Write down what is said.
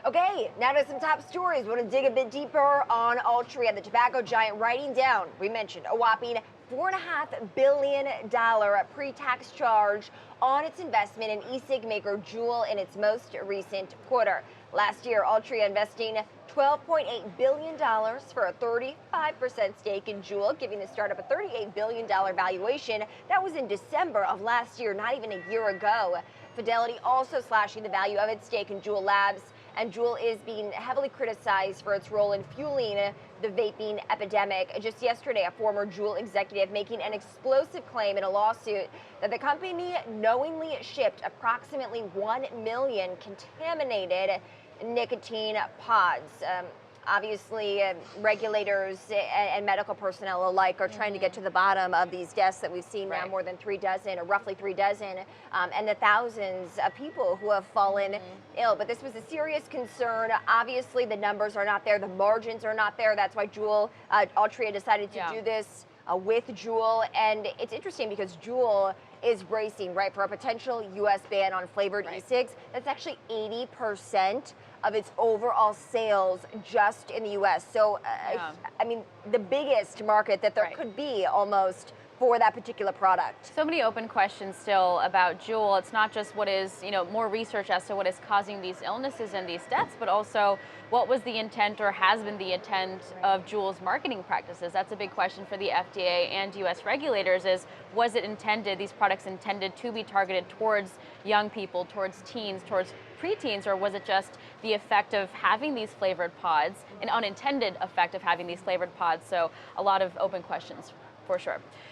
Okay, now to some top stories. Want to dig a bit deeper on Altria, the tobacco giant, writing down, we mentioned, a whopping $4.5 billion pre-tax charge on its investment in e-cig maker Juul in its most recent quarter. Last year, Altria investing $12.8 billion for a 35% stake in Juul, giving the startup a $38 billion valuation. That was in December of last year, not even a year ago. Fidelity also slashing the value of its stake in Juul Labs, and Juul is being heavily criticized for its role in fueling the vaping epidemic. Just yesterday, a former Juul executive making an explosive claim in a lawsuit that the company knowingly shipped approximately 1 million contaminated nicotine pods. Obviously, regulators and medical personnel alike are trying to get to the bottom of these deaths that we've seen now, more than 3 dozen, or roughly 3 dozen, and the thousands of people who have fallen ill. But this was a serious concern. Obviously, the numbers are not there. The margins are not there. That's why Altria decided to do this with Juul. And it's interesting because Juul is bracing, for a potential U.S. ban on flavored e-cigs. That's actually 80% of its overall sales just in the U.S. So, I mean, the biggest market that there could be almost for that particular product. So many open questions still about Juul. It's not just what is, more research as to what is causing these illnesses and these deaths, but also what was the intent or has been the intent of Juul's marketing practices. That's a big question for the FDA and U.S. regulators is, was it intended, these products intended to be targeted towards young people, towards teens, towards preteens, or was it just the effect of having these flavored pods, an unintended effect of having these flavored pods? So a lot of open questions for sure.